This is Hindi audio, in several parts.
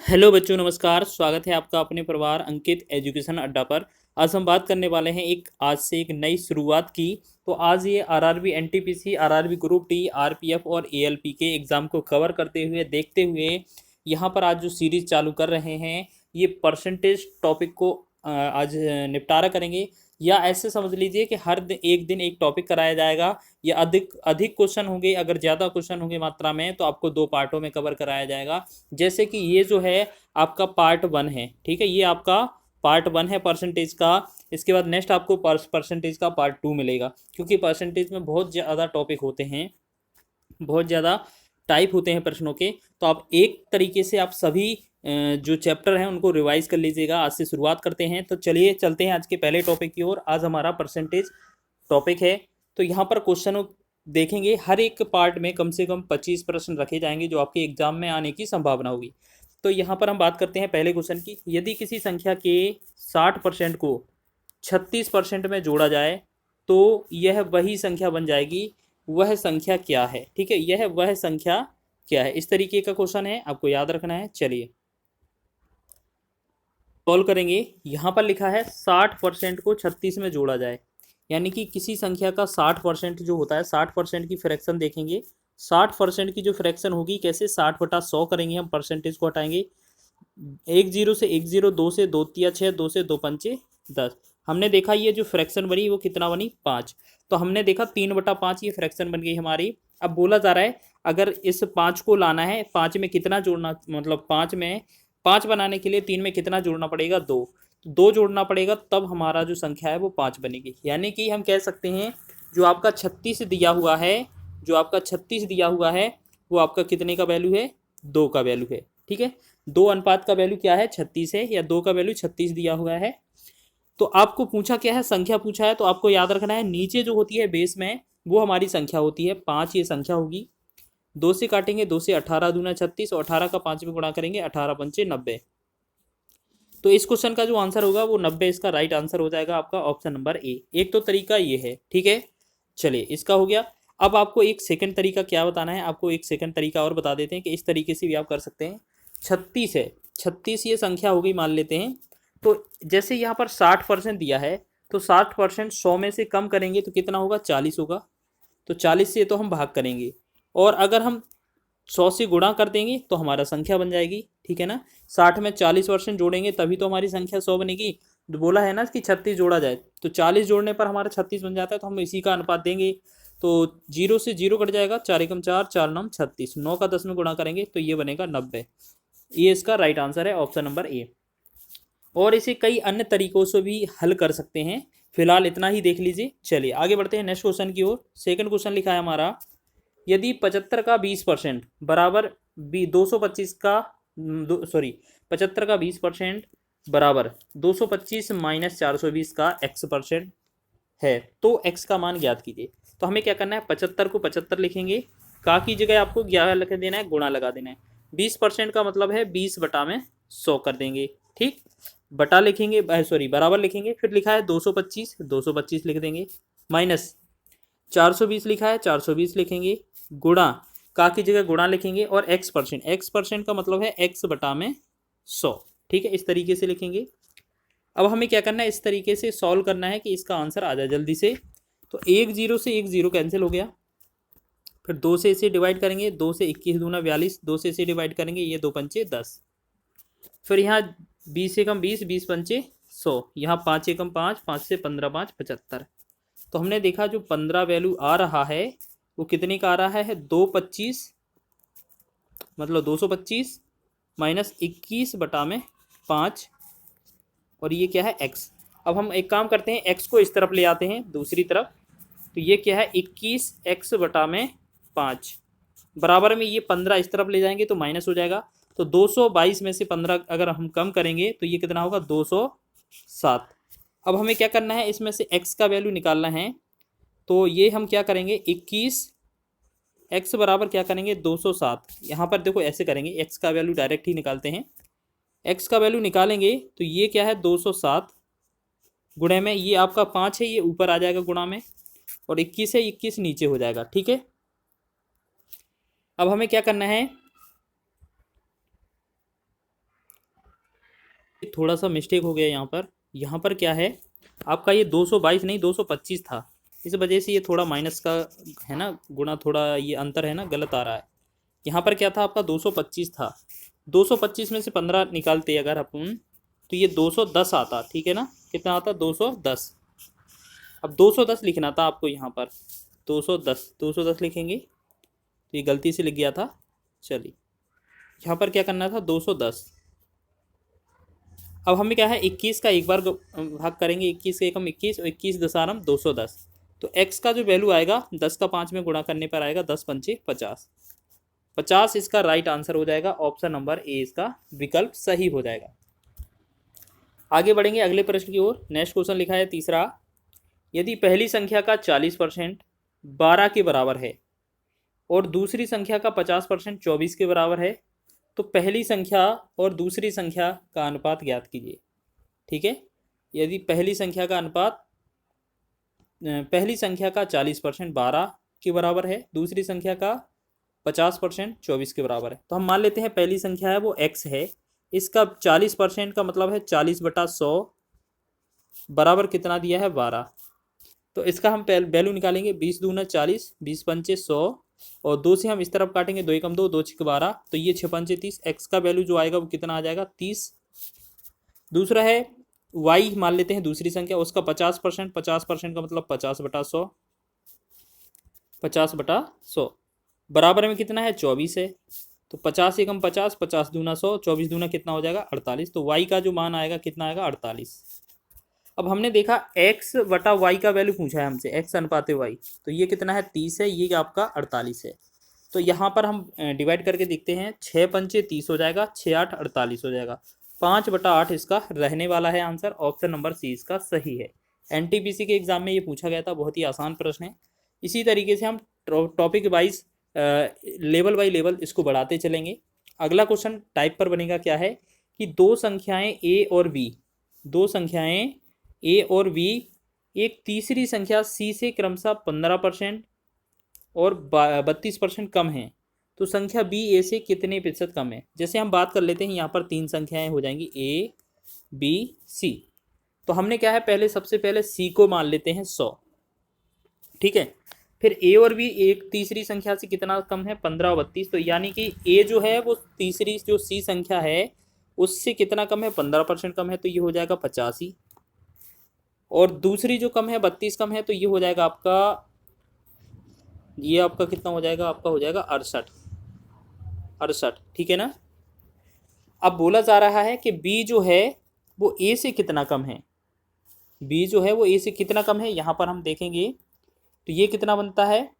हेलो बच्चों, नमस्कार। स्वागत है आपका अपने परिवार अंकित एजुकेशन अड्डा पर। आज हम बात करने वाले हैं आज से एक नई शुरुआत की। तो आज ये RRB NTPC, RRB group D, RPF और एएलपी के एग्ज़ाम को कवर करते हुए देखते हुए यहाँ पर आज जो सीरीज़ चालू कर रहे हैं, ये परसेंटेज टॉपिक को आज निपटारा करेंगे। या ऐसे समझ लीजिए कि एक दिन एक टॉपिक कराया जाएगा, या अधिक अधिक क्वेश्चन होंगे, अगर ज़्यादा क्वेश्चन होंगे मात्रा में तो आपको दो पार्टों में कवर कराया जाएगा। जैसे कि ये जो है आपका पार्ट वन है, ठीक है, ये आपका पार्ट वन है परसेंटेज का। इसके बाद नेक्स्ट आपको परसेंटेज का पार्ट टू मिलेगा, क्योंकि परसेंटेज में बहुत ज़्यादा टॉपिक होते हैं, बहुत ज़्यादा टाइप होते हैं प्रश्नों के। तो आप एक तरीके से आप सभी जो चैप्टर हैं उनको रिवाइज कर लीजिएगा। आज से शुरुआत करते हैं, तो चलिए चलते हैं आज के पहले टॉपिक की ओर। आज हमारा परसेंटेज टॉपिक है। तो यहाँ पर क्वेश्चन देखेंगे, हर एक पार्ट में कम से कम 25 प्रश्न रखे जाएंगे जो आपके एग्जाम में आने की संभावना होगी। तो यहाँ पर हम बात करते हैं पहले क्वेश्चन की। यदि किसी संख्या के 60% को 36% में जोड़ा जाए तो यह वही संख्या बन जाएगी। वह संख्या क्या है? ठीक है, यह वह संख्या क्या है, इस तरीके का क्वेश्चन है, आपको याद रखना है। चलिए सॉल्व करेंगे। यहाँ पर लिखा है 60% को 36 में जोड़ा जाए, यानी कि किसी संख्या का 60% जो होता है, 60% की फ्रैक्शन देखेंगे। 60% की जो फ्रैक्शन होगी, कैसे, 60/100 करेंगे हम, परसेंटेज को हटाएंगे। एक जीरो से एक जीरो, दो से दो तिया 6, दो से दो पंचे 10। हमने देखा ये जो फ्रैक्शन बनी वो कितना बनी, 5। तो हमने देखा 3/5 ये फ्रैक्शन बन गई हमारी। अब बोला जा रहा है अगर इस 5 को लाना है, 5 में कितना जोड़ना, मतलब 5 बनाने के लिए 3 में कितना जोड़ना पड़ेगा, 2। तो 2 जोड़ना पड़ेगा, तब हमारा जो संख्या है वो 5 बनेगी। यानी कि हम कह सकते हैं जो आपका 36 दिया हुआ है, जो आपका 36 दिया हुआ है वो आपका कितने का वैल्यू है, 2 का वैल्यू है। ठीक है, 2 अनुपात का वैल्यू क्या है, 36 है, या 2 का वैल्यू 36 दिया हुआ है। तो आपको पूछा क्या है, संख्या पूछा है, तो आपको याद रखना है नीचे जो होती है बेस में वो हमारी संख्या होती है। 5 ये संख्या होगी। 2 से काटेंगे, 2 से 18 दूना 36, और 18 का 5 में गुणा करेंगे, 18 पंचे 90। तो इस क्वेश्चन का जो आंसर होगा वो 90, इसका राइट आंसर हो जाएगा आपका ऑप्शन नंबर ए। एक तो तरीका ये है, ठीक है। चलिए, इसका हो गया। अब आपको एक सेकंड तरीका क्या बताना है, आपको एक सेकंड तरीका और बता देते हैं कि इस तरीके से भी आप कर सकते हैं। 36 है, 36 ये संख्या हो गई मान लेते हैं। तो जैसे यहाँ पर 60% दिया है, तो 60% 100 में से कम करेंगे तो कितना होगा, 40 होगा। तो 40 से तो हम भाग करेंगे, और अगर हम 100 से गुणा कर देंगे तो हमारा संख्या बन जाएगी। ठीक है ना, 60 में 40% जोड़ेंगे तभी तो हमारी संख्या 100 बनेगी। तो बोला है ना कि 36 जोड़ा जाए, तो 40 जोड़ने पर हमारा 36 बन जाता है, तो हम इसी का अनुपात देंगे। तो 0 से 0 कट जाएगा, 4 एकम 4, 4 9 36, 9 का 10 में गुणा करेंगे तो ये बनेगा 90। ये इसका राइट आंसर है, ऑप्शन नंबर ए। और इसे कई अन्य तरीकों से भी हल कर सकते हैं, फिलहाल इतना ही देख लीजिए। चलिए आगे बढ़ते हैं नेक्स्ट क्वेश्चन की ओर। सेकंड क्वेश्चन लिखा है हमारा, यदि 75 का 20% बराबर 225 का, सॉरी, 75 का 20% बराबर 225 माइनस 420 का x% है, तो x का मान ज्ञात कीजिए। तो हमें क्या करना है, 75 को 75 लिखेंगे, का की जगह आपको क्या लिख देना है, गुणा लगा देना है। 20% का मतलब है 20/100 कर देंगे। ठीक, बटा लिखेंगे, सॉरी, बराबर लिखेंगे, फिर लिखा है 225, 225 लिख देंगे, माइनस 420 लिखा है, 420 लिखेंगे, गुणा, का की जगह गुणा लिखेंगे, और x% का मतलब है x/100। ठीक है, इस तरीके से लिखेंगे। अब हमें क्या करना है, इस तरीके से सॉल्व करना है कि इसका आंसर आ जाए जल्दी से। तो एक जीरो से एक जीरो कैंसिल हो गया, फिर 2 से इसे डिवाइड करेंगे, 2 से 21 दूना 42, 2 से इसे डिवाइड करेंगे, ये 2 पंचे 10। फिर यहाँ 20 एकम 20, 20 पंचे 100, यहाँ 5 एकम 5, 5 से 15 5 75। तो हमने देखा जो 15 वैल्यू आ रहा है वो कितने का आ रहा है, 225, मतलब 225 माइनस 21/5, और ये क्या है, x। अब हम एक काम करते हैं, x को इस तरफ ले आते हैं, दूसरी तरफ। तो ये क्या है, 21x/5 बराबर में ये 15 इस तरफ ले जाएंगे तो माइनस हो जाएगा। तो 222 में से 15 अगर हम कम करेंगे तो ये कितना होगा, 207। अब हमें क्या करना है, इसमें से x का वैल्यू निकालना है। तो ये हम क्या करेंगे, 21x बराबर क्या करेंगे, 207। यहाँ पर देखो ऐसे करेंगे, x का वैल्यू डायरेक्ट ही निकालते हैं। x का वैल्यू निकालेंगे तो ये क्या है, 207 गुणे में ये आपका 5 है, ये ऊपर आ जाएगा गुणा में, और 21 है, 21 नीचे हो जाएगा। ठीक है, अब हमें क्या करना है, थोड़ा सा मिस्टेक हो गया यहाँ पर क्या है आपका, ये 222 नहीं 225 था, इस वजह से ये थोड़ा माइनस का है ना, गुणा थोड़ा ये अंतर है ना, गलत आ रहा है। यहाँ पर क्या था आपका 225 था, 225 में से 15 निकालते अगर अपन तो ये 210 आता, ठीक है ना, कितना आता 210। अब 210 लिखना था आपको यहाँ पर, 210 लिखेंगे, तो ये गलती से लिख गया था। चलिए यहाँ पर क्या करना था 210। अब हमें क्या है 21 का एक बार भाग करेंगे, 21 का एकम 21 और 21 दशारम 210, तो x का जो वैल्यू आएगा 10 का 5 में गुणा करने पर आएगा 10 पंचे 50, 50 इसका राइट आंसर हो जाएगा। ऑप्शन नंबर ए इसका विकल्प सही हो जाएगा। आगे बढ़ेंगे अगले प्रश्न की ओर। नेक्स्ट क्वेश्चन लिखा है तीसरा, यदि पहली संख्या का 40% 12 के बराबर है और दूसरी संख्या का 50% 24 के बराबर है, तो पहली संख्या और दूसरी संख्या का अनुपात ज्ञात कीजिए। ठीक है, यदि पहली संख्या का अनुपात, पहली संख्या का 40% 12 के बराबर है, दूसरी संख्या का 50% 24 के बराबर है, तो हम मान लेते हैं पहली संख्या है वो x है, इसका 40% का मतलब है 40/100 बराबर कितना दिया है 12, तो इसका हम वैल्यू निकालेंगे 20 दूना 40, 20 पंचे 100 और 2 से हम इस तरफ काटेंगे, 2 एकम 2, 2 छक 12, तो ये 6 पंचे 30, x का वैल्यू जो आएगा वो कितना आ जाएगा 30। दूसरा है y मान लेते हैं दूसरी संख्या, उसका 50%, 50% का मतलब 50/100, 50/100 बराबर में कितना है 24 है, तो 50 एकम 50, 50 दूना 100, 24 दूना कितना हो जाएगा 48, तो y का जो मान आएगा कितना आएगा 48। अब हमने देखा x/y का वैल्यू पूछा है हमसे, x अनुपात y, तो ये कितना है 30 है, ये आपका 48 है। तो यहाँ पर हम डिवाइड करके देखते हैं, 6 पंचे 30 हो जाएगा, 6 8 48 हो जाएगा, 5/8 इसका रहने वाला है आंसर। ऑप्शन नंबर सी इसका सही है। एनटीपीसी के एग्जाम में ये पूछा गया था, बहुत ही आसान प्रश्न है। इसी तरीके से हम topic wise level by level इसको बढ़ाते चलेंगे। अगला क्वेश्चन टाइप पर बनेगा क्या है कि दो संख्याएं a और b, दो संख्याएं a और b एक तीसरी संख्या c से क्रमशः 15% और 32% कम है, तो संख्या b a से कितने प्रतिशत कम है। जैसे हम बात कर लेते हैं, यहाँ पर 3 संख्याएं हो जाएंगी a b c, तो हमने क्या है पहले सबसे पहले c को मान लेते हैं 100, ठीक है, फिर a और b एक तीसरी संख्या से कितना कम है 15 और 32, तो यानी कि a जो है वो तीसरी जो c संख्या है उससे कितना कम है 15% कम है, तो ये हो जाएगा 85, और दूसरी जो कम है 32 कम है, तो ये हो जाएगा आपका, ये आपका कितना हो जाएगा, आपका हो जाएगा 68, ठीक है ना। अब बोला जा रहा है कि b जो है वो a से कितना कम है, b जो है वो a से कितना कम है, यहाँ पर हम देखेंगे तो ये कितना बनता है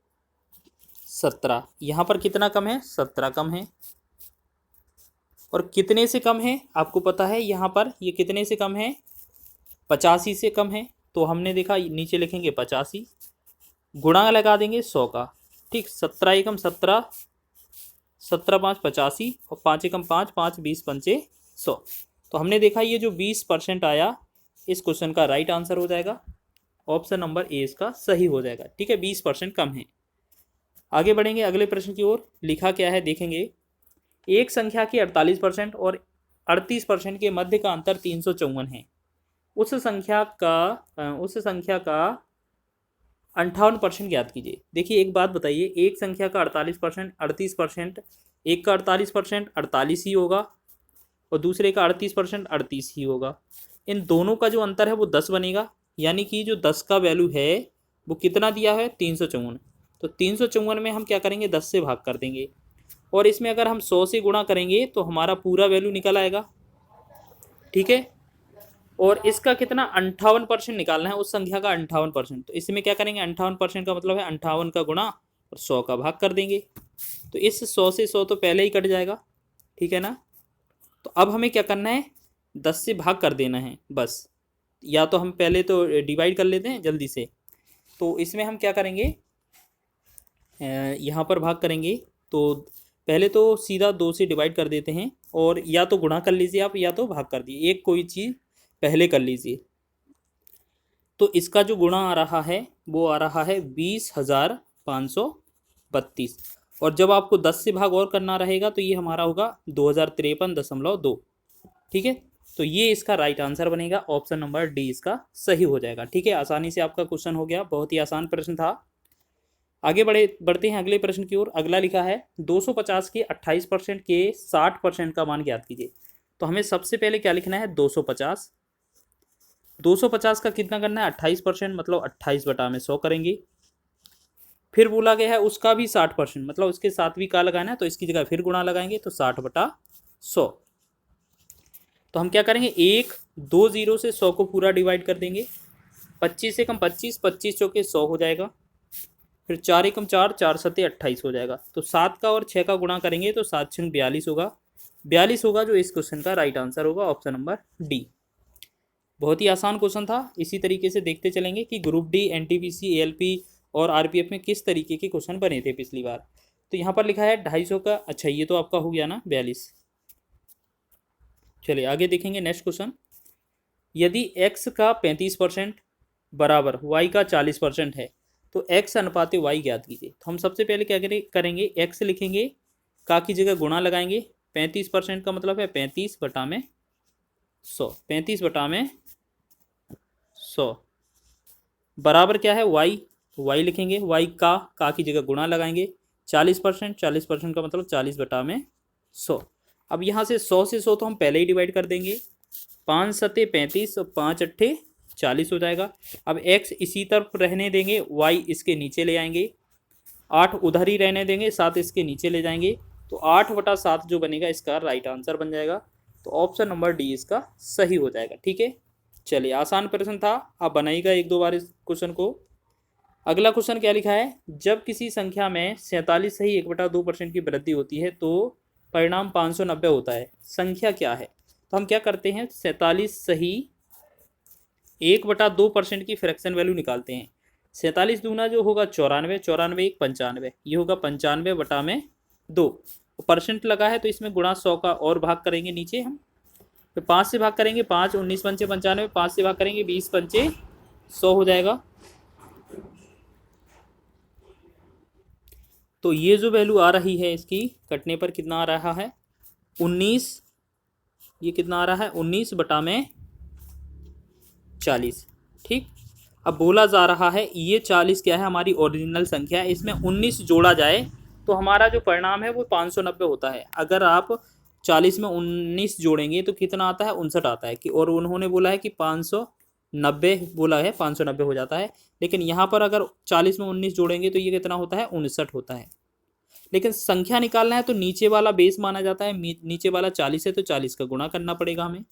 17, यहाँ पर कितना कम है 17 कम है, और कितने से कम है आपको पता है, यहाँ पर ये कितने से कम है 85 से कम है, तो हमने देखा नीचे लिखेंगे 85, गुणा लगा देंगे 100 का, ठीक, 17 एकम 17, 17 5 85 और 5 एकम 5, 5 20 पंचे 100, तो हमने देखा ये जो 20% आया इस क्वेश्चन का राइट आंसर हो जाएगा। ऑप्शन नंबर ए इसका सही हो जाएगा, ठीक है, 20% कम है। आगे बढ़ेंगे अगले प्रश्न की ओर। लिखा क्या है देखेंगे, एक संख्या की 48% और 38% के मध्य का अंतर 354 है, उस संख्या का 58% ज्ञात कीजिए। देखिए एक बात बताइए, एक संख्या का 48% 38%, एक का 48% 48 ही होगा और दूसरे का 38% 38 ही होगा, इन दोनों का जो अंतर है वो 10 बनेगा, यानी कि जो 10 का वैल्यू है वो कितना दिया है 354, तो 354 में हम क्या करेंगे 10 से भाग कर देंगे, और इसमें अगर हम 100 से गुणा करेंगे तो हमारा पूरा वैल्यू निकल आएगा, ठीक है, और इसका कितना 58% निकालना है, उस संख्या का 58%, तो इसमें क्या करेंगे 58% का मतलब है 58 का गुणा और 100 का भाग कर देंगे, तो इस 100 से 100 तो पहले ही कट जाएगा, ठीक है ना। तो अब हमें क्या करना है 10 से भाग कर देना है बस, या तो हम पहले तो डिवाइड कर लेते हैं जल्दी से, तो इसमें हम क्या करेंगे यहाँ पर भाग करेंगे, तो पहले तो सीधा 2 से डिवाइड कर देते हैं, और या तो गुणा कर लीजिए आप या तो भाग कर दिए, एक कोई चीज़ पहले कर लीजिए। तो इसका जो गुणा आ रहा है वो आ रहा है 20,532, और जब आपको 10 से भाग और करना रहेगा तो ये हमारा होगा 2053.2, ठीक है। तो ये इसका राइट आंसर बनेगा, ऑप्शन नंबर डी इसका सही हो जाएगा। ठीक है, आसानी से आपका क्वेश्चन हो गया, बहुत ही आसान प्रश्न था। आगे बढ़ते हैं अगले प्रश्न की ओर। अगला लिखा है 250 के 28% के 60% का मान ज्ञात कीजिए। तो हमें सबसे पहले क्या लिखना है, 250। 250 का कितना करना है, 28%, मतलब 28/100 करेंगे। फिर बोला गया है उसका भी 60%, मतलब उसके साथ भी का लगाना है, तो इसकी जगह फिर गुणा लगाएंगे, तो 60/100। तो हम क्या करेंगे, 1 2 0 से 100 को पूरा डिवाइड कर देंगे। 25 से कम 25, 25 चौके 100 हो जाएगा। फिर 4 एकम 4, 4 सत्ते 28 हो जाएगा। तो 7 का और 6 का गुणा करेंगे तो 7 छंग 42 होगा। 42 होगा जो इस क्वेश्चन का राइट आंसर होगा, ऑप्शन नंबर डी। बहुत ही आसान क्वेश्चन था। इसी तरीके से देखते चलेंगे कि ग्रुप डी, एनटीपीसी, एएलपी और आरपीएफ में किस तरीके के क्वेश्चन बने थे पिछली बार। तो यहाँ पर लिखा है 250 का, अच्छा ये तो आपका हो गया ना 42। चलिए आगे देखेंगे नेक्स्ट क्वेश्चन। यदि x का 35% बराबर y का 40% है तो x अनुपात y ज्ञात कीजिए। तो हम सबसे पहले क्या करेंगे, x लिखेंगे, का की जगह गुणा लगाएंगे। 35% का मतलब है 35/100, 35/100 बराबर क्या है, y लिखेंगे, y का की जगह गुणा लगाएंगे। 40%, 40% का मतलब 40/100। अब यहाँ से 100 से 100 तो हम पहले ही डिवाइड कर देंगे। 5 सत्ते 35 और 5 अट्ठे 40 हो जाएगा। अब x इसी तरफ रहने देंगे, y इसके नीचे ले आएंगे। 8 उधर ही रहने देंगे, 7 इसके नीचे ले जाएंगे। तो 8/7 जो बनेगा इसका राइट आंसर बन जाएगा। तो ऑप्शन नंबर डी इसका सही हो जाएगा। ठीक है, चलिए आसान प्रश्न था, आप बनाइएगा 1 2 बार इस क्वेश्चन को। अगला क्वेश्चन क्या लिखा है, जब किसी संख्या में 47 सही 1/2% की वृद्धि होती है तो परिणाम 590 होता है, संख्या क्या है। तो हम क्या करते हैं, 47 सही 1/2% की फ्रैक्शन वैल्यू निकालते हैं। 47 दूना जो होगा 94, 94 1 95, ये होगा 95/2। परसेंट लगा है तो इसमें गुणा 100 का और भाग करेंगे नीचे हम। तो 5 से भाग करेंगे, 5 19 पंचे 95, 5 से भाग करेंगे 20 पंचे 100 हो जाएगा। तो ये जो वैल्यू आ रही है इसकी कटने पर कितना आ रहा है, 19। ये कितना आ रहा है, 19/40। ठीक, अब बोला जा रहा है ये 40 क्या है, हमारी ओरिजिनल संख्या है, इसमें 19 जोड़ा जाए तो हमारा जो परिणाम है वो 590 होता है। अगर आप 40 में 19 जोड़ेंगे तो कितना आता है, 59 आता है कि, और उन्होंने बोला है कि 590 बोला है, 590 हो जाता है। लेकिन यहाँ पर अगर 40 में 19 जोड़ेंगे तो ये कितना होता है, 59 होता है। लेकिन संख्या निकालना है तो नीचे वाला बेस माना जाता है, नीचे वाला 40 है तो 40 का गुणा करना पड़ेगा हमें।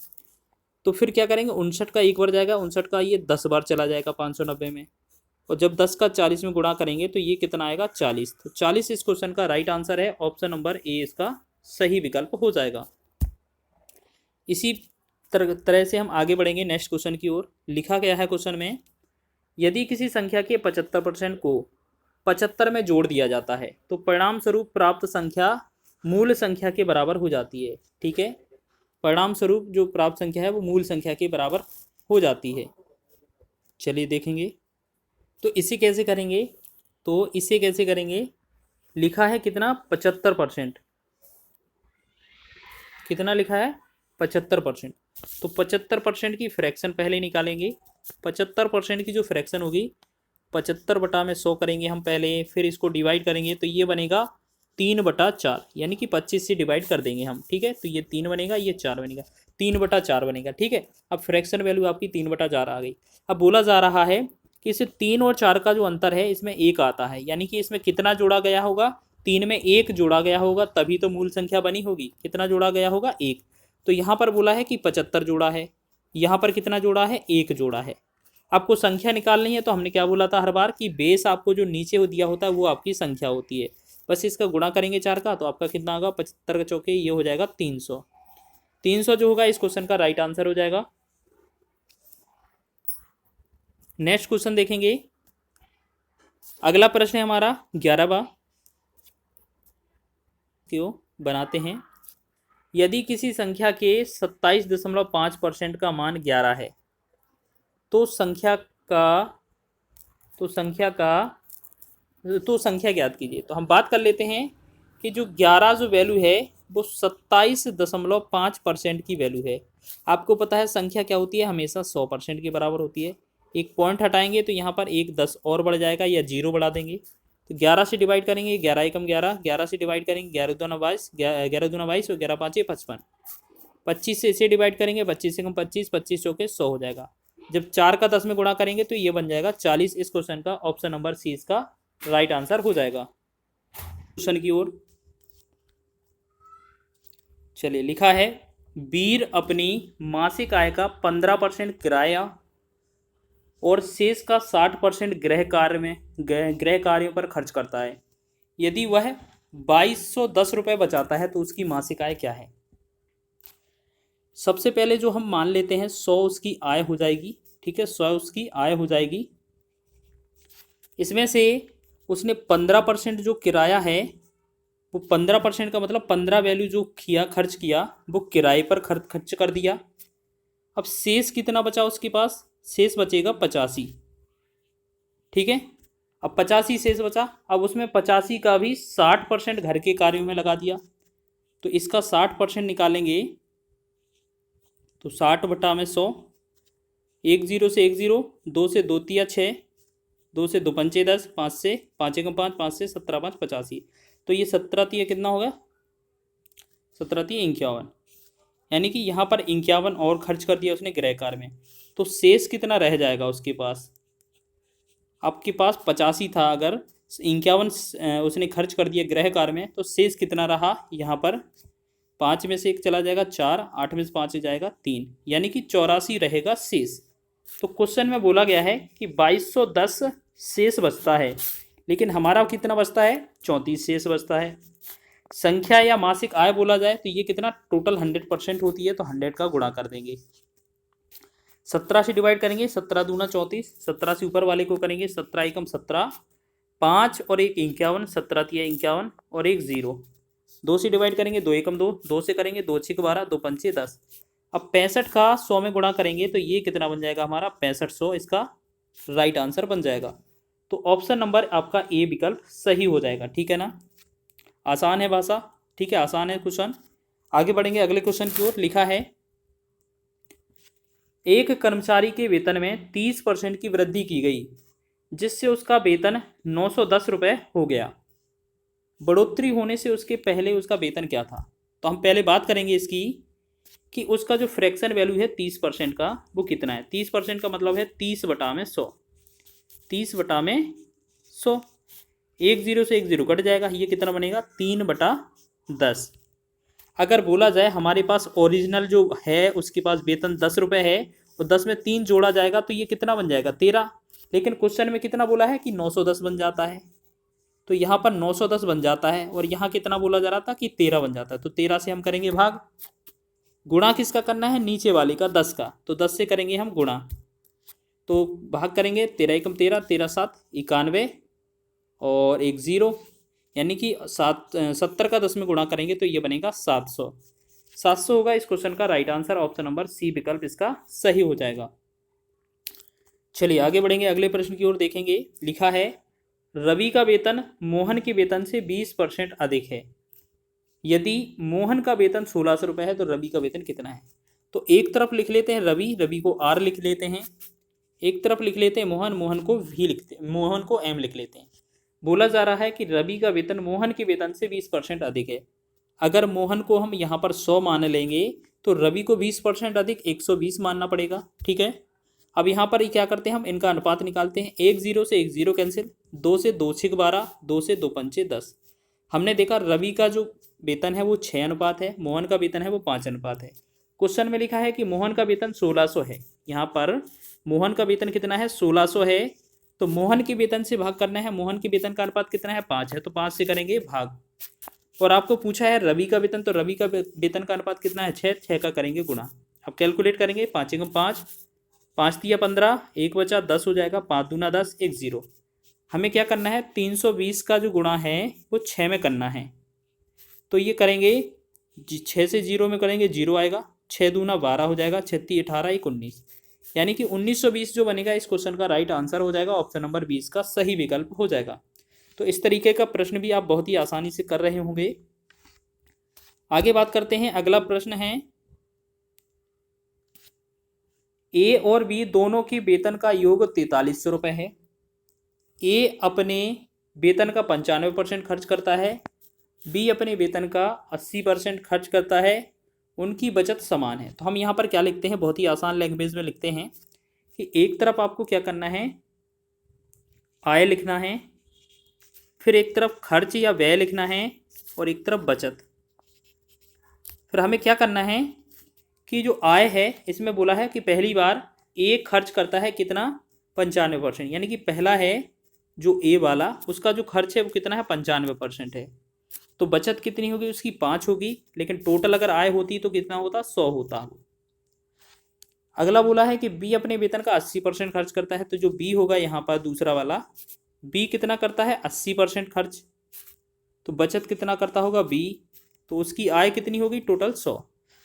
तो फिर क्या करेंगे, 59 का 1 बार जाएगा, 59 का ये 10 बार चला जाएगा 590 में, और जब 10 का 40 में गुणा करेंगे तो ये कितना आएगा, 40। तो 40 इस क्वेश्चन का राइट आंसर है, ऑप्शन नंबर ए इसका सही विकल्प हो जाएगा। इसी तरह से हम आगे बढ़ेंगे नेक्स्ट क्वेश्चन की ओर। लिखा गया है क्वेश्चन में, यदि किसी संख्या के 75% को 75 में जोड़ दिया जाता है तो परिणाम स्वरूप प्राप्त संख्या मूल संख्या के बराबर हो जाती है। ठीक है, परिणाम स्वरूप जो प्राप्त संख्या है वो मूल संख्या के बराबर हो जाती है। चलिए देखेंगे तो इसे कैसे करेंगे, तो इसे कैसे करेंगे, लिखा है कितना, 75%। कितना लिखा है, 75%। तो 75% की फ्रैक्शन पहले निकालेंगे। 75% की जो फ्रैक्शन होगी, 75/100 करेंगे हम पहले, फिर इसको डिवाइड करेंगे तो ये बनेगा 3/4, यानी कि 25 से डिवाइड कर देंगे हम। ठीक है, तो ये 3 बनेगा, ये 4 बनेगा, 3/4 बनेगा। ठीक है, अब फ्रैक्शन वैल्यू आपकी 3/4 आ गई। अब बोला जा रहा है कि इसे 3 और 4 का जो अंतर है इसमें 1 आता है, यानी कि इसमें कितना जोड़ा गया होगा, 3 में 1 जोड़ा गया होगा, तभी तो मूल संख्या बनी होगी। कितना जोड़ा गया होगा, 1। तो यहाँ पर बोला है कि 75 जोड़ा है, यहाँ पर कितना जोड़ा है, 1 जोड़ा है। आपको संख्या निकालनी है तो हमने क्या बोला था हर बार कि बेस आपको जो नीचे दिया होता है वो आपकी संख्या होती है, बस इसका गुणा करेंगे 4 का तो आपका कितना होगा, 75 का चौके ये हो जाएगा 300। 300 जो होगा इस क्वेश्चन का राइट आंसर हो जाएगा। नेक्स्ट क्वेश्चन देखेंगे। अगला प्रश्न है हमारा 11वां, क्यों बनाते हैं। यदि किसी संख्या के 27.5% का मान 11 है तो संख्या ज्ञात कीजिए। तो हम बात कर लेते हैं कि जो 11 जो वैल्यू है वो 27.5% की वैल्यू है। आपको पता है संख्या क्या होती है, हमेशा 100% के बराबर होती है। एक पॉइंट हटाएंगे तो यहाँ पर एक 10 और बढ़ जाएगा या जीरो बढ़ा देंगे। तो 11 से डिवाइड करेंगे, 11 एकम 11, 11 से डिवाइड करेंगे 11 दूना 22, 11 दूना 22 और 11 पाँचे 55। 25 से इसे डिवाइड करेंगे, 25 एकम 25, 25 चौके 100 हो जाएगा। जब 4 का 10 में गुणा करेंगे तो ये बन जाएगा 40। इस क्वेश्चन का ऑप्शन नंबर सी इसका राइट आंसर हो जाएगा। क्वेश्चन की ओर चलिए, लिखा है वीर अपनी मासिक आय का 15% किराया और शेष का 60% गृह कार्यों पर खर्च करता है। यदि वह 2210 रुपये बचाता है तो उसकी मासिक आय क्या है। सबसे पहले जो हम मान लेते हैं 100 उसकी आय हो जाएगी, ठीक है, 100 उसकी आय हो जाएगी। इसमें से उसने 15% जो किराया है, वो 15% का मतलब 15 वैल्यू जो किया खर्च किया वो किराए पर खर्च कर दिया। अब शेष कितना बचा उसके पास, शेष बचेगा 85, ठीक है। अब 85 शेष बचा, अब उसमें 85 का भी 60% घर के कार्यों में लगा दिया। तो इसका 60% निकालेंगे तो 60/100, 1 0 से 1 0, 2 से 2 तिया 6, 2 से 2 पंचे 10, 5 से 5 एकम 5, 5 से 17 5 85। तो ये 17 तिया कितना होगा, 17 तिया 51, यानी कि यहाँ पर 51 और खर्च कर दिया उसने गृह कार्य में। तो शेष कितना रह जाएगा उसके पास, आपके पास 85 था, अगर 51 उसने खर्च कर दिया गृह कार्य में तो शेष कितना रहा, यहाँ पर 5 में से 1 चला जाएगा 4, 8 में से 5 जाएगा 3, यानी कि 84 रहेगा शेष। तो क्वेश्चन में बोला गया है कि 2210 शेष बचता है, लेकिन हमारा कितना बचता है, 34 शेष बचता है। संख्या या मासिक आय बोला जाए तो ये कितना टोटल 100% होती है, तो 100 का गुणा कर देंगे। 17 से डिवाइड करेंगे, 17 दूना 34, 17 से ऊपर वाले को करेंगे 17 एकम 17, 5 और 1 51, 17 तिया 51 और 1 0, 2 से डिवाइड करेंगे 2 एकम 2, 2 से करेंगे 2 6 12, 2 पंचे 10। अब 65 का 100 में गुणा करेंगे तो ये कितना बन जाएगा हमारा 6500, इसका राइट आंसर बन जाएगा। तो ऑप्शन नंबर आपका ए विकल्प सही हो जाएगा, ठीक है ना। आसान है भाषा, ठीक है, आसान है क्वेश्चन। आगे बढ़ेंगे अगले क्वेश्चन की ओर। लिखा है एक कर्मचारी के वेतन में 30% की वृद्धि की गई, जिससे उसका वेतन 910 रुपये हो गया। बढ़ोतरी होने से उसके पहले उसका वेतन क्या था। तो हम पहले बात करेंगे इसकी कि उसका जो फ्रैक्शन वैल्यू है 30% का वो कितना है। 30% का मतलब है 30/100, 30/100, 1 0 से 1 0 कट जाएगा, ये कितना बनेगा 3/10। अगर बोला जाए हमारे पास ओरिजिनल जो है उसके पास वेतन 10 रुपये है और 10 में 3 जोड़ा जाएगा तो ये कितना बन जाएगा 13, लेकिन क्वेश्चन में कितना बोला है कि 910 बन जाता है। तो यहाँ पर 910 बन जाता है और यहाँ कितना बोला जा रहा था कि 13 बन जाता है। तो 13 से हम करेंगे भाग, गुणा किसका करना है, नीचे वाले का 10 का, तो 10 से करेंगे हम गुणा, तो भाग करेंगे 13 एकम 13, 13 7 91 और 1 0, यानी कि 70 का 10 में गुणा करेंगे तो ये बनेगा 700। 700 होगा इस क्वेश्चन का right answer, option number C विकल्प इसका सही हो जाएगा। चलिए आगे बढ़ेंगे, अगले प्रश्न की ओर देखेंगे। लिखा है रवि का वेतन मोहन के वेतन से 20% अधिक है। यदि मोहन का वेतन 1600 रुपये है तो रवि का वेतन कितना है। तो एक तरफ लिख लेते हैं रवि, रवि को आर लिख लेते हैं, एक तरफ लिख लेते हैं मोहन, मोहन को वी लिखते, मोहन को एम लिख लेते हैं। बोला जा रहा है कि रवि का वेतन मोहन के वेतन से 20% अधिक है। अगर मोहन को हम यहाँ पर 100 मान लेंगे तो रवि को 20% अधिक 120 मानना पड़ेगा, ठीक है। अब यहाँ पर क्या करते हैं हम, इनका अनुपात निकालते हैं। 1 0 से 1 0 कैंसिल, 2 से 2 6 12, 2 से 2 पंचे 10। हमने देखा रवि का जो वेतन है वो 6 अनुपात है, मोहन का वेतन है वो 5 अनुपात है। क्वेश्चन में लिखा है कि मोहन का वेतन 1600 है, यहाँ पर मोहन का वेतन कितना है 1600 है, तो मोहन के वेतन से भाग करना है। मोहन के वेतन का अनुपात कितना है 5 है, तो 5 से करेंगे भाग। और आपको पूछा है रवि का वेतन, तो रवि का वेतन का अनुपात कितना है 6, 6 का करेंगे गुणा। अब कैलकुलेट करेंगे, 5 एकम 5, 5 तिया 15, 1 बचा 10 हो जाएगा, 5 दूना 10, 1 0। हमें क्या करना है 320 का जो गुणा है वो 6 में करना है, तो ये करेंगे 6 से 0 में करेंगे 0 आएगा, 6 दूना 12 हो जाएगा, 6 18 1 19, यानी कि 1920 जो बनेगा इस क्वेश्चन का राइट आंसर हो जाएगा, ऑप्शन नंबर 20 का सही विकल्प हो जाएगा। तो इस तरीके का प्रश्न भी आप बहुत ही आसानी से कर रहे होंगे। आगे बात करते हैं। अगला प्रश्न है, ए और बी दोनों की वेतन का योग 4300 रुपये है। ए अपने वेतन का 95% खर्च करता है, बी अपने वेतन का 80% खर्च करता है, उनकी बचत समान है। तो हम यहाँ पर क्या लिखते हैं, बहुत ही आसान लैंग्वेज में लिखते हैं कि एक तरफ आपको क्या करना है, आय लिखना है, फिर एक तरफ खर्च या व्यय लिखना है, और एक तरफ बचत। फिर हमें क्या करना है कि जो आय है इसमें बोला है कि पहली बार ए खर्च करता है कितना, 95%, यानी कि पहला है जो ए वाला, उसका जो खर्च है वो कितना है, 95% है। तो बचत कितनी होगी उसकी, 5 होगी, लेकिन टोटल अगर आय होती तो कितना होता, 100 होता। अगला बोला है कि बी अपने वेतन का 80% खर्च करता है। तो जो बी होगा यहाँ पर दूसरा वाला, बी कितना करता है, 80% खर्च। तो बचत कितना करता होगा बी, तो उसकी आय कितनी होगी, टोटल 100।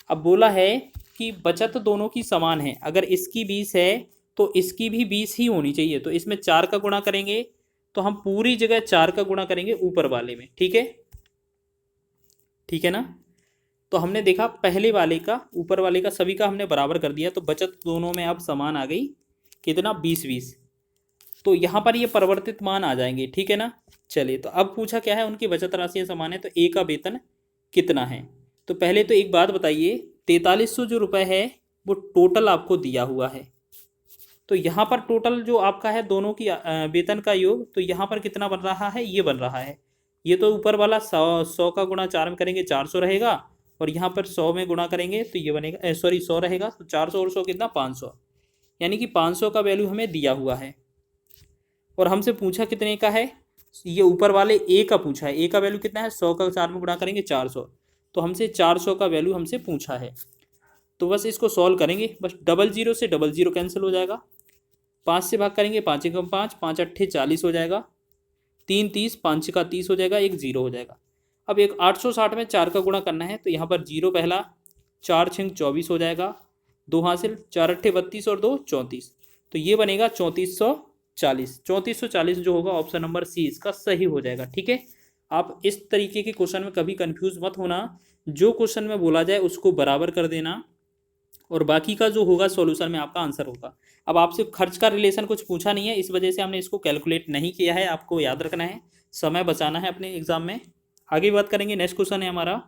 अब बोला है कि बचत दोनों की समान है। अगर इसकी 20 है तो इसकी भी 20 ही होनी चाहिए। तो इसमें 4 का गुणा करेंगे, तो हम पूरी जगह 4 का गुणा करेंगे ऊपर वाले में। ठीक है, ठीक है ना। तो हमने देखा पहले वाले का, ऊपर वाले का, सभी का हमने बराबर कर दिया। तो बचत दोनों में अब समान आ गई, कितना, 20-20। तो यहाँ पर ये परिवर्तित मान आ जाएंगे। ठीक है ना। चलिए, तो अब पूछा क्या है, उनकी बचत राशियाँ समान है, तो ए का वेतन कितना है। तो पहले तो एक बात बताइए, 4300 जो रुपये है वो टोटल आपको दिया हुआ है। तो यहाँ पर टोटल जो आपका है दोनों की वेतन का योग, तो यहाँ पर कितना बन रहा है, ये बन रहा है। ये तो ऊपर वाला 100 का गुणा 4 में करेंगे 400 रहेगा, और यहाँ पर 100 में गुणा करेंगे तो ये बनेगा, सॉरी 100 रहेगा, तो 400 और 100 कितना, 500, यानी कि 500 का वैल्यू हमें दिया हुआ है। और हमसे पूछा कितने का है, ये ऊपर वाले ए का पूछा है। ए का वैल्यू कितना है, 100 का 4 में गुणा करेंगे 400, तो हमसे 400 का वैल्यू हमसे पूछा है। तो बस इसको सॉल्व करेंगे, बस 00 से 00 कैंसिल हो जाएगा, 5 से भाग करेंगे, 5 एकम 5, 5 अट्ठे 40 हो जाएगा, 3 30, 5 का 30 हो जाएगा, एक 0 हो जाएगा। अब एक 860 में 4 का गुणा करना है, तो यहाँ पर 0 पहला, 4 छिंग 24 हो जाएगा, 2 हासिल, 4 अट्ठे 32 और 2 34, तो ये बनेगा 3440। 3440 जो होगा ऑप्शन नंबर सी इसका सही हो जाएगा। ठीक है, आप इस तरीके के क्वेश्चन में कभी कंफ्यूज मत होना, जो क्वेश्चन में बोला जाए उसको बराबर कर देना, और बाकी का जो होगा सॉल्यूशन में आपका आंसर होगा। अब आपसे खर्च का रिलेशन कुछ पूछा नहीं है, इस वजह से हमने इसको कैलकुलेट नहीं किया है। आपको याद रखना है, समय बचाना है अपने एग्जाम में। आगे बात करेंगे, नेक्स्ट क्वेश्चन है हमारा,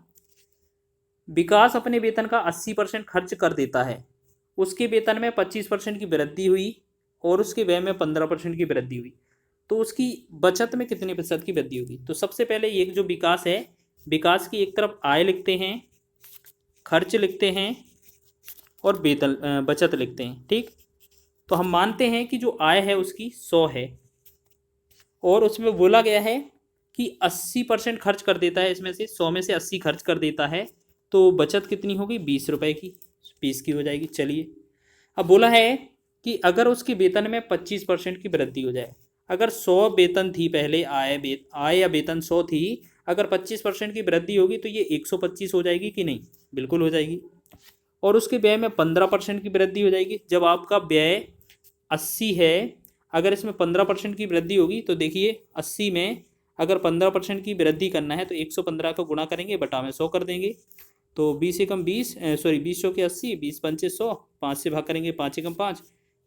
विकास अपने वेतन का 80% खर्च कर देता है, उसके वेतन में 25% की वृद्धि हुई और उसके व्यय में 15% की वृद्धि हुई, तो उसकी बचत में कितने प्रतिशत की वृद्धि होगी। तो सबसे पहले ये जो विकास है, विकास की एक तरफ आय लिखते हैं, खर्च लिखते हैं, और वेतन बचत लिखते हैं। ठीक, तो हम मानते हैं कि जो आय है उसकी 100 है, और उसमें बोला गया है कि 80% खर्च कर देता है, इसमें से 100 में से 80 खर्च कर देता है, तो बचत कितनी होगी, 20 रुपये की, 20 की हो जाएगी। चलिए, अब बोला है कि अगर उसके वेतन में 25% की वृद्धि हो जाए, अगर 100 वेतन थी पहले, आय या वेतन 100 थी, अगर 25% की वृद्धि होगी तो ये 125 हो जाएगी कि नहीं, बिल्कुल हो जाएगी। और उसके व्यय में 15% की वृद्धि हो जाएगी। जब आपका व्यय 80 है, अगर इसमें 15% की वृद्धि होगी, तो देखिए 80 में अगर 15% की वृद्धि करना है तो 115 का गुणा करेंगे, बटा में 100 कर देंगे, तो 20 एकम 20, सॉरी 20 सौ के 80, 20 पंचे 100, 5 से भाग करेंगे, 5 एकम 5,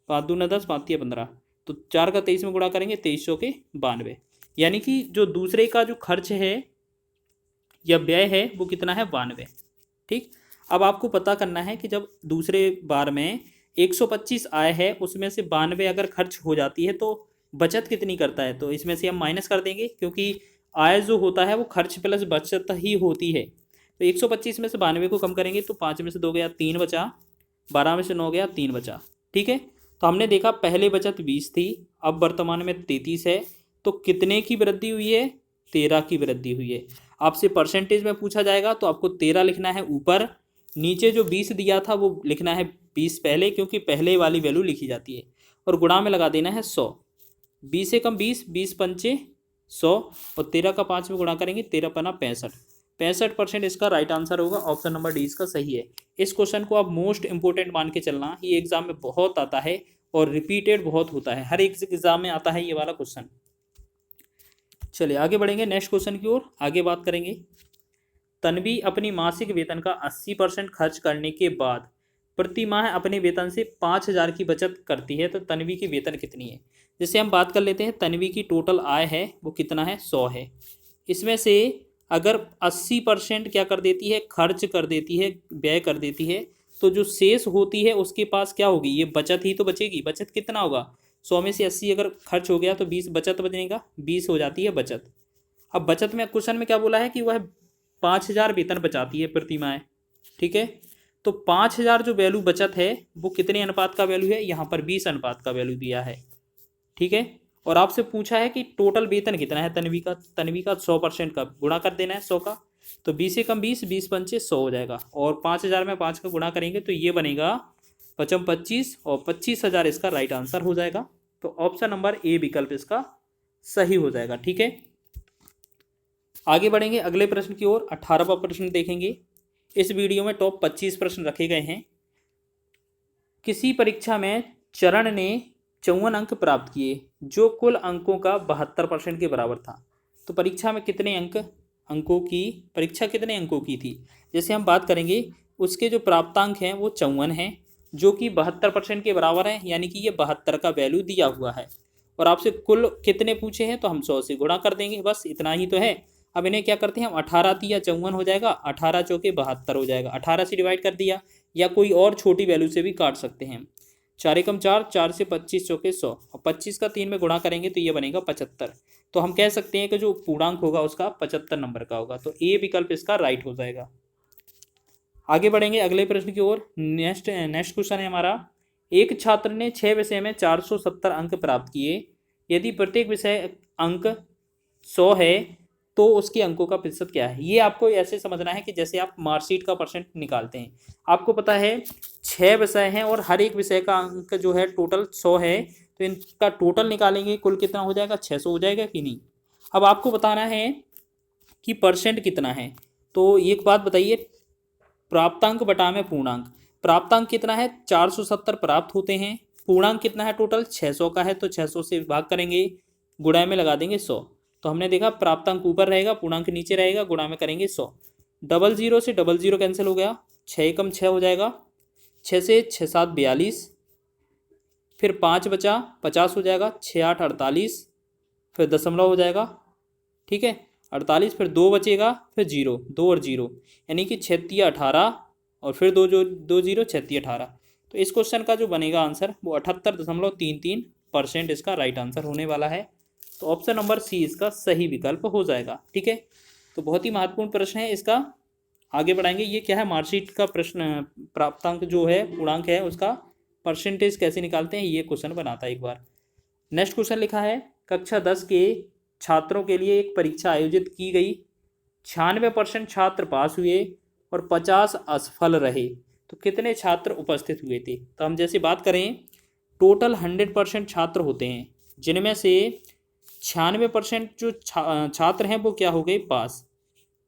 5 दूना 10, 5 तिया 15, तो 4 का 23 में गुणा करेंगे, 2300 के 92। यानी कि जो दूसरे का जो खर्च है या व्यय है वो कितना है, 92। ठीक, अब आपको पता करना है कि जब दूसरे बार में 125 आय है, उसमें से 92 अगर खर्च हो जाती है तो बचत कितनी करता है। तो इसमें से हम माइनस कर देंगे, क्योंकि आय जो होता है वो खर्च प्लस बचत ही होती है। तो 125 में से 92 को कम करेंगे तो 5 में से 2 गया, 3 बचा, 12 में से 9 गया, 3 बचा। ठीक है, तो हमने देखा पहले बचत 20 थी, अब वर्तमान में 33 है, तो कितने की वृद्धि हुई है, 13 की वृद्धि हुई है। आपसे परसेंटेज में पूछा जाएगा तो आपको 13 लिखना है ऊपर, नीचे जो 20 दिया था वो लिखना है 20 पहले, क्योंकि पहले वाली वैल्यू लिखी जाती है, और गुणा में लगा देना है 100। 20 से कम 20, 20 पंचे 100, और 13 का 5 में गुणा करेंगे, 13 पना 65, 65% इसका राइट आंसर होगा, ऑप्शन नंबर डी इसका सही है। इस क्वेश्चन को आप मोस्ट इंपोर्टेंट मान के चलना, ये एग्जाम में बहुत आता है और रिपीटेड बहुत होता है, हर एक एग्जाम में आता है ये वाला क्वेश्चन। चलिए आगे बढ़ेंगे नेक्स्ट क्वेश्चन की ओर, आगे बात करेंगे, तन्वी अपनी मासिक वेतन का 80% खर्च करने के बाद प्रति माह अपने वेतन से 5,000 की बचत करती है, तो तन्वी की वेतन कितनी है। जैसे हम बात कर लेते हैं, तन्वी की टोटल आय है वो कितना है, 100 है। इसमें से अगर 80% क्या कर देती है, खर्च कर देती है, व्यय कर देती है, तो जो शेष होती है उसके पास क्या होगी, ये बचत ही तो बचेगी। बचत कितना होगा, 100 में से 80 अगर खर्च हो गया तो 20 बचत बचेगा, 20 हो जाती है बचत। अब बचत में क्वेश्चन में क्या बोला है कि वह 5,000 वेतन बचाती है प्रति माह, ठीक है। तो 5,000 जो वैल्यू बचत है वो कितने अनुपात का वैल्यू है, यहाँ पर 20 अनुपात का वैल्यू दिया है, ठीक है। और आपसे पूछा है कि टोटल वेतन कितना है तन्वी का, 100% का गुणा कर देना है 100 का, तो 20 से कम 20, 20 पंचे 100 हो जाएगा, और 5,000 में 5 का गुणा करेंगे तो ये बनेगा 55 25, और 25,000 इसका राइट आंसर हो जाएगा। तो ऑप्शन नंबर ए विकल्प इसका सही हो जाएगा, ठीक है। आगे बढ़ेंगे अगले प्रश्न की ओर। 18वां प्रश्न देखेंगे। इस वीडियो में टॉप 25 प्रश्न रखे गए हैं। किसी परीक्षा में चरण ने 54 अंक प्राप्त किए जो कुल अंकों का 72% के बराबर था। तो परीक्षा में कितने अंकों की परीक्षा कितने अंकों की थी। जैसे हम बात करेंगे, उसके जो प्राप्तांक हैं वो 54 हैं, जो कि 72% के बराबर है, यानी कि ये 72 का वैल्यू दिया हुआ है। और आपसे कुल कितने पूछे हैं, तो हम 100 से गुणा कर देंगे, बस इतना ही तो है। अब इन्हें क्या करते हैं हम, 18 तिया 54 हो जाएगा, 18 चौके 72 हो जाएगा, 18 से डिवाइड कर दिया, या कोई और छोटी वैल्यू से भी काट सकते हैं। 4 एकम 4, 4 से 25 चौके 100, और 25 का 3 में गुणा करेंगे तो ये बनेगा 75। तो हम कह सकते हैं कि जो पूर्णांक होगा उसका 75 नंबर का होगा, तो ए विकल्प इसका राइट हो जाएगा। आगे बढ़ेंगे अगले प्रश्न की ओर। नेक्स्ट क्वेश्चन है हमारा, एक छात्र ने 6 विषय में 470 अंक प्राप्त किए, यदि प्रत्येक विषय अंक 100 है तो उसके अंकों का प्रतिशत क्या है। ये आपको ऐसे समझना है कि जैसे आप मार्कशीट का परसेंट निकालते हैं। आपको पता है 6 विषय हैं और हर एक विषय का अंक जो है टोटल 100 है, तो इनका टोटल निकालेंगे, कुल कितना हो जाएगा, 600 हो जाएगा कि नहीं। अब आपको बताना है कि परसेंट कितना है। तो एक बात बताइए, प्राप्तांक बटा में पूर्णांक, प्राप्तांक कितना है, 470 प्राप्त होते हैं, पूर्णांक कितना है टोटल 600 का है, तो 600 से भाग करेंगे, गुणा में लगा देंगे 100। तो हमने देखा प्राप्तांक ऊपर रहेगा, पूर्णांक नीचे रहेगा, गुणा में करेंगे 100। 00 से 00 कैंसिल हो गया, 6 एकम 6 हो जाएगा, 6 से 6 7 42, फिर 5 बचा 50 हो जाएगा, 6 8 48, फिर दशमलव हो जाएगा, ठीक है 48, फिर 2 बचेगा, फिर 0, 2 और 0, यानी कि 36 18, और फिर 2 0 36 18। तो इस क्वेश्चन का जो बनेगा आंसर वो 78.33% इसका राइट आंसर होने वाला है। तो ऑप्शन नंबर सी इसका सही विकल्प हो जाएगा, ठीक है। तो बहुत ही महत्वपूर्ण प्रश्न है इसका। आगे बढ़ाएंगे, ये क्या है, मार्कशीट का प्रश्न, प्राप्तांक जो है पूर्णांक है उसका परसेंटेज कैसे निकालते हैं, ये क्वेश्चन बनाता है एक बार। नेक्स्ट क्वेश्चन लिखा है, कक्षा 10 के छात्रों के लिए एक परीक्षा आयोजित की गई, 96% छात्र पास हुए और 50 असफल रहे, तो कितने छात्र उपस्थित हुए थे। तो हम जैसे बात करें, टोटल 100% छात्र होते हैं, जिनमें से 96% जो छात्र हैं वो क्या हो गए, पास।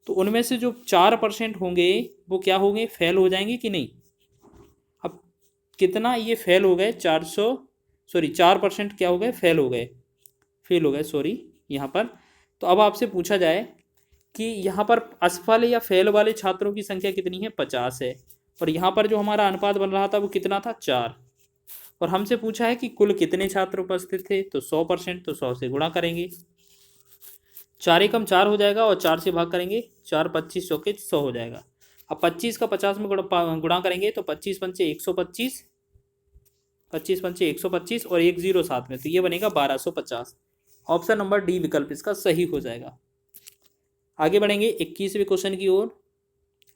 तो उनमें से जो 4% होंगे वो क्या होंगे, फेल हो जाएंगे कि नहीं। अब कितना ये फेल हो गए, 4% क्या हो गए, फेल हो गए यहाँ पर। तो अब आपसे पूछा जाए कि यहाँ पर असफल या फेल वाले छात्रों की संख्या कितनी है, 50 है, और यहाँ पर जो हमारा अनुपात बन रहा था वो कितना था, 4। और हमसे पूछा है कि कुल कितने छात्र उपस्थित थे, तो 100%, तो 100 से गुणा करेंगे, 4 एकम 4 हो जाएगा, और 4 से भाग करेंगे, 4 25 चौके 100 हो जाएगा। अब 25 का 50 में गुणा करेंगे तो 25 पंचे 125, 25 पंचे 125, और 1 0 साथ में, तो ये बनेगा 1250। ऑप्शन नंबर डी विकल्प इसका सही हो जाएगा। आगे बढ़ेंगे 21वें क्वेश्चन की ओर।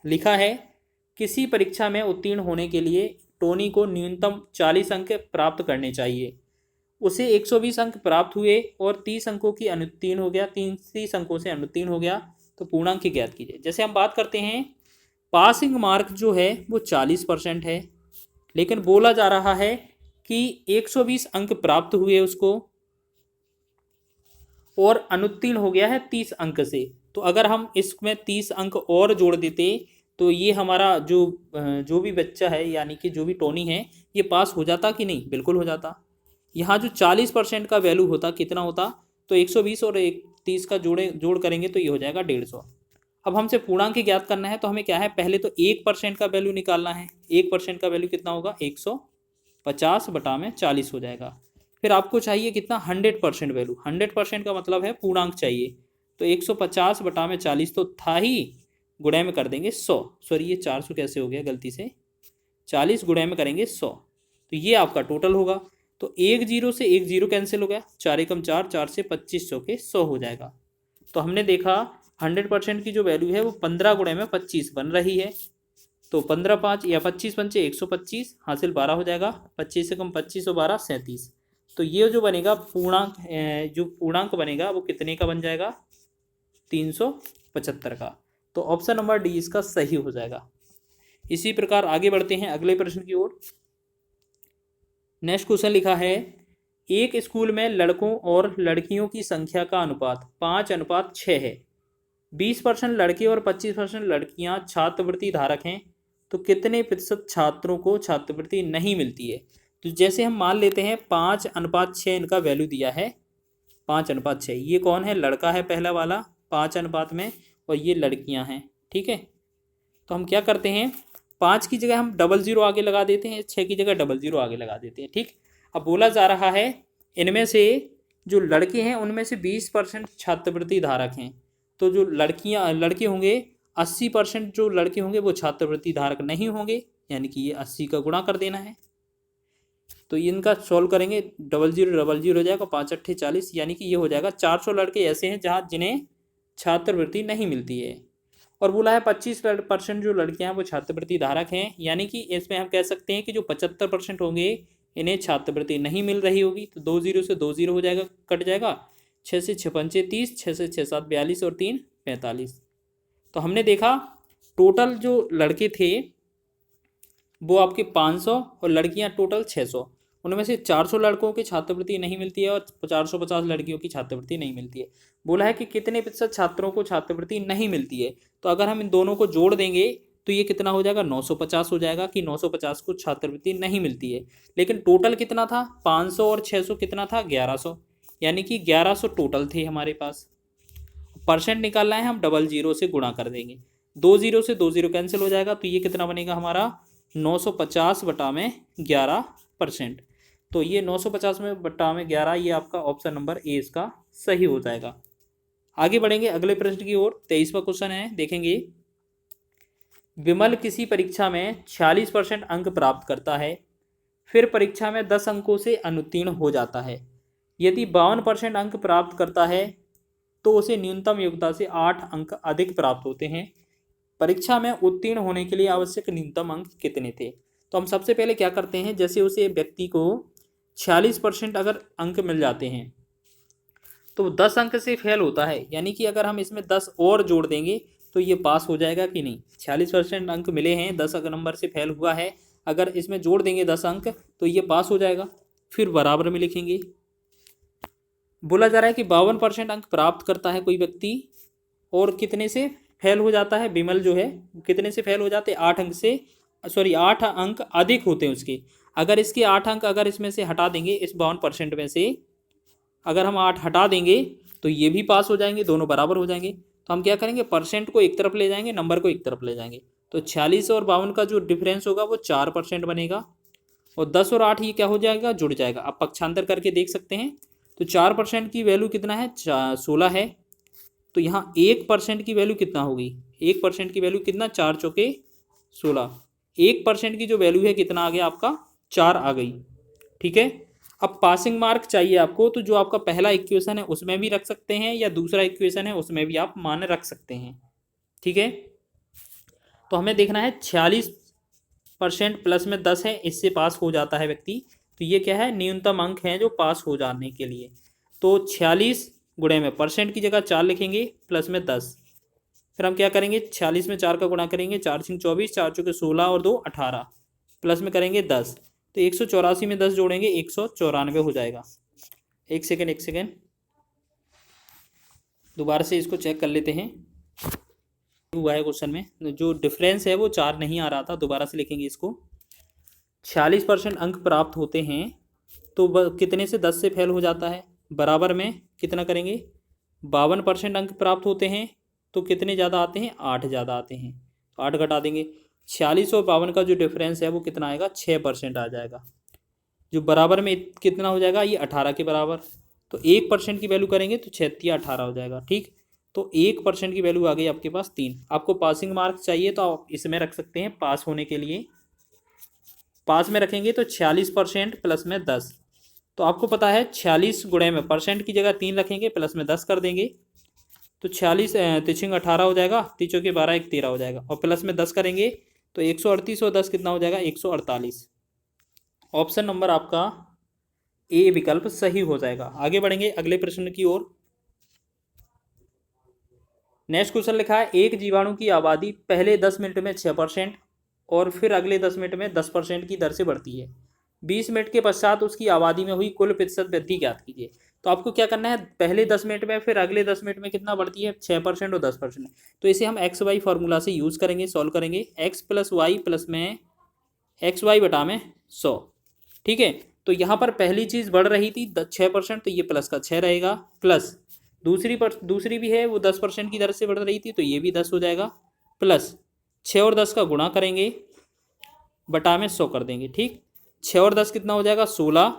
लिखा है, किसी परीक्षा में उत्तीर्ण होने के लिए टोनी को न्यूनतम 40 अंक प्राप्त करने चाहिए, उसे 120 अंक प्राप्त हुए और 30 अंकों की अनुत्तीर्ण हो गया, 30 अंकों से अनुत्तीर्ण हो गया, तो पूर्णांक ज्ञात कीजिए। जैसे हम बात करते हैं, पासिंग मार्क जो है वो 40% है, लेकिन बोला जा रहा है कि 120 अंक प्राप्त हुए उसको, और अनुत्तीर्ण हो गया है 30 अंक से। तो अगर हम इसमें 30 अंक और जोड़ देते तो ये हमारा जो भी बच्चा है, यानी कि जो भी टोनी है, ये पास हो जाता कि नहीं, बिल्कुल हो जाता। यहाँ जो 40% का वैल्यू होता कितना होता, तो 120 और 30 का जोड़ करेंगे तो ये हो जाएगा 150। अब हमसे पूर्णांक ज्ञात करना है, तो हमें क्या है, पहले तो 1% का वैल्यू निकालना है। 1% का वैल्यू कितना होगा, 150/40 हो जाएगा। फिर आपको चाहिए कितना, 100% वैल्यू। 100% का मतलब है पूर्णांक चाहिए, तो 150/40 तो था ही, गुणे में कर देंगे 100। सॉरी, ये 400 कैसे हो गया गलती से, 40 गुणे में करेंगे 100, तो ये आपका टोटल होगा। तो एक जीरो से एक जीरो कैंसिल हो गया, 4 एकम 4, 4 से 2500 के 100 हो जाएगा। तो हमने देखा 100% की जो वैल्यू है वो 15 गुणे में 25 बन रही है। तो 15 5 या 25 पंचे 125, हासिल 12 हो जाएगा। 25 से कम 25 और 12 37। तो ये जो बनेगा पूर्णांक, जो पूर्णांक बनेगा वो कितने का बन जाएगा, 375 का। तो ऑप्शन नंबर डी इसका सही हो जाएगा। इसी प्रकार आगे बढ़ते हैं अगले प्रश्न की ओर। नेक्स्ट क्वेश्चन लिखा है, एक स्कूल में लड़कों और लड़कियों की संख्या का अनुपात 5:6 है। 20% लड़के और 25% लड़कियां छात्रवृत्ति धारक हैं, तो कितने प्रतिशत छात्रों को छात्रवृत्ति नहीं मिलती है। तो जैसे हम मान लेते हैं 5:6 इनका वैल्यू दिया है, 5:6। ये कौन है, लड़का है पहला वाला 5 अनुपात में, और ये लड़कियां हैं, ठीक है। तो हम क्या करते हैं, 5 की जगह हम 00 आगे लगा देते हैं, 6 की जगह 00 आगे लगा देते हैं, ठीक। अब बोला जा रहा है इनमें से जो लड़के हैं उनमें से 20% छात्रवृत्ति धारक हैं, तो जो लड़के होंगे 80% जो लड़के होंगे वो छात्रवृत्ति धारक नहीं होंगे, यानी कि ये 80 का गुणा कर देना है। तो इनका सॉल्व करेंगे, 00 हो जाएगा, 5×8 40, यानी कि ये हो जाएगा 400 लड़के ऐसे हैं जहाँ जिन्हें छात्रवृत्ति नहीं मिलती है। और बोला है 25% जो लड़कियां हैं वो छात्रवृत्ति धारक हैं, यानी कि इसमें हम कह सकते हैं कि जो 75% होंगे इन्हें छात्रवृत्ति नहीं मिल रही होगी। तो 2 0 से 2 0 हो जाएगा, कट जाएगा। 6 से 6 पंचे 30, 6 से 6 7 42 और 3 45। तो हमने देखा टोटल जो लड़के थे वो आपके 500 और लड़कियां टोटल 600। उनमें से 400 लड़कों की छात्रवृत्ति नहीं मिलती है और 450 लड़कियों की छात्रवृत्ति नहीं मिलती है। बोला है कि कितने प्रतिशत छात्रों को छात्रवृत्ति नहीं मिलती है, तो अगर हम इन दोनों को जोड़ देंगे तो ये कितना हो जाएगा, 950 हो जाएगा कि 950 को छात्रवृत्ति नहीं मिलती है। लेकिन टोटल कितना था, 500 और 600 कितना था, 1100, यानी कि 1100 टोटल थे हमारे पास। परसेंट निकालना है, हम 00 से गुणा कर देंगे, 2 0 से 2 0 कैंसिल हो जाएगा, तो ये कितना बनेगा हमारा 950/11%। तो ये 950/11, ये आपका ऑप्शन नंबर ए इसका सही हो जाएगा। आगे बढ़ेंगे अगले प्रश्न की ओर। 23वां क्वेश्चन है, देखेंगे। विमल किसी परीक्षा में 46% अंक प्राप्त करता है, फिर परीक्षा में 10 अंकों से अनुत्तीर्ण हो जाता है। यदि 52% अंक प्राप्त करता है तो उसे न्यूनतम योग्यता से 8 अंक अधिक प्राप्त होते हैं। परीक्षा में उत्तीर्ण होने के लिए आवश्यक न्यूनतम अंक कितने थे। तो हम सबसे पहले क्या करते हैं, जैसे उसे व्यक्ति को 46% अगर अंक मिल जाते हैं तो 10 अंक से फेल होता है, यानी कि अगर हम इसमें 10 और जोड़ देंगे तो ये पास हो जाएगा कि नहीं। 46% अंक मिले हैं, 10 अगर नंबर से फेल हुआ है, अगर इसमें जोड़ देंगे 10 अंक तो ये पास हो जाएगा। फिर बराबर में लिखेंगे। बोला जा रहा है कि 52% अंक प्राप्त करता है कोई व्यक्ति, और कितने से फेल हो जाता है, विमल जो है कितने से फेल हो जाते हैं, 8 अंक से, सॉरी 8 अंक अधिक होते हैं उसके। अगर इसके 8 अंक अगर इसमें से हटा देंगे, इस 52% में से अगर हम 8 हटा देंगे तो ये भी पास हो जाएंगे, दोनों बराबर हो जाएंगे। तो हम क्या करेंगे, परसेंट को एक तरफ ले जाएंगे, नंबर को एक तरफ ले जाएंगे। तो 46 और 52 का जो डिफरेंस होगा वो 4% बनेगा, और 10 और 8 ये क्या हो जाएगा, जुड़ जाएगा। आप पक्षांतर करके देख सकते हैं। तो 4% की वैल्यू कितना है, 16 है। तो यहाँ 1% की वैल्यू कितना होगी, 1% की वैल्यू कितना, 4 चौके 16। 1% की जो वैल्यू है कितना आ गया आपका, 4 आ गई, ठीक है। अब पासिंग मार्क चाहिए आपको, तो जो आपका पहला इक्वेशन है उसमें भी रख सकते हैं, या दूसरा इक्वेशन है उसमें भी आप मान रख सकते हैं, ठीक है। तो हमें देखना है 46% प्लस में 10 है, इससे पास हो जाता है व्यक्ति। तो ये क्या है, न्यूनतम अंक है जो पास हो जाने के लिए। तो 46 गुणे में परसेंट की जगह 4 लिखेंगे, प्लस में 10। फिर हम क्या करेंगे, 46 में 4 का गुणा करेंगे, 4 × 24, 4 चौके 16 और 2 18, प्लस में करेंगे 10। तो 184 में 10 जोड़ेंगे, 194 हो जाएगा। एक सेकेंड दोबारा से इसको चेक कर लेते हैं। हुआ है क्वेश्चन में जो डिफरेंस है वो 4 नहीं आ रहा था, दोबारा से लिखेंगे इसको। 46% अंक प्राप्त होते हैं तो कितने से 10 से फेल हो जाता है, बराबर में कितना करेंगे, 52% अंक प्राप्त होते हैं तो कितने ज़्यादा आते हैं, 8 ज़्यादा आते हैं, तो 8 घटा देंगे। 46 और 52 का जो डिफरेंस है वो कितना आएगा, 6% आ जाएगा। जो बराबर में कितना हो जाएगा, ये 18 के बराबर। तो 1% की वैल्यू करेंगे तो 6 या 18 हो जाएगा। ठीक, तो 1% की वैल्यू आ गई आपके पास 3। आपको पासिंग मार्क चाहिए तो आप इसमें रख सकते हैं पास होने के लिए। पास में रखेंगे तो 46% प्लस में 10, तो आपको पता है 46 गुणे में परसेंट की जगह 3 रखेंगे, प्लस में 10 कर देंगे, तो 46 तिछंग 18 हो जाएगा, तीचों के 12 1 13 हो जाएगा, और प्लस में 10 करेंगे तो 138 और 10 कितना हो जाएगा, 148। ऑप्शन नंबर आपका ए विकल्प सही हो जाएगा। आगे बढ़ेंगे अगले प्रश्न की ओर। नेक्स्ट क्वेश्चन लिखा है, एक जीवाणु की आबादी पहले 10 मिनट में 6% और फिर अगले 10 मिनट में 10% की दर से बढ़ती है। 20 मिनट के पश्चात उसकी आबादी में हुई कुल प्रतिशत वृद्धि ज्ञात कीजिए। तो आपको क्या करना है, पहले 10 मिनट में फिर अगले 10 मिनट में कितना बढ़ती है, 6% और 10%। तो इसे हम एक्स वाई फार्मूला से यूज़ करेंगे, सॉल्व करेंगे। एक्स प्लस वाई प्लस में एक्स वाई बटा में 100। ठीक है, तो यहाँ पर पहली चीज़ बढ़ रही थी 6%, तो ये प्लस का 6 रहेगा, प्लस दूसरी भी है वो 10% की दर से बढ़ रही थी, तो ये भी 10 हो जाएगा, प्लस 6 और 10 का गुणा करेंगे, बटा में 100 कर देंगे। ठीक, 6 और 10 कितना हो जाएगा, 16।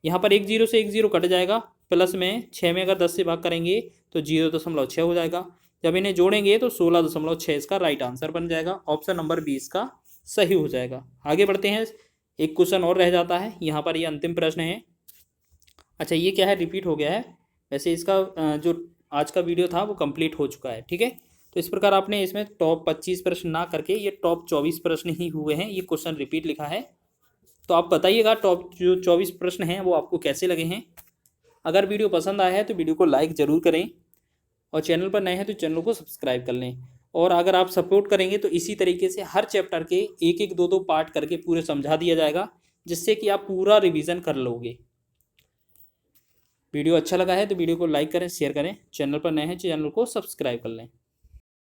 यहाँ पर 1 0 से 1 0 कट जाएगा, प्लस में 6 में अगर 10 से भाग करेंगे तो 0.6 हो जाएगा। जब इन्हें जोड़ेंगे तो 16.6 इसका राइट आंसर बन जाएगा। ऑप्शन नंबर 20 का सही हो जाएगा। आगे बढ़ते हैं, एक क्वेश्चन और रह जाता है यहाँ पर, ये अंतिम प्रश्न है। अच्छा, ये क्या है, रिपीट हो गया है। वैसे इसका जो आज का वीडियो था वो कंप्लीट हो चुका है। ठीक है, तो इस प्रकार आपने इसमें टॉप 25 प्रश्न ना करके ये टॉप 24 प्रश्न ही हुए हैं। ये क्वेश्चन रिपीट लिखा है, तो आप बताइएगा टॉप जो 24 प्रश्न हैं वो आपको कैसे लगे हैं। अगर वीडियो पसंद आया है तो वीडियो को लाइक ज़रूर करें, और चैनल पर नए हैं तो चैनल को सब्सक्राइब कर लें। और अगर आप सपोर्ट करेंगे तो इसी तरीके से हर चैप्टर के एक एक दो पार्ट करके पूरे समझा दिया जाएगा, जिससे कि आप पूरा रिवीजन कर लोगे। वीडियो अच्छा लगा है तो वीडियो को लाइक करें, शेयर करें, चैनल पर नए हैं चैनल को सब्सक्राइब कर लें।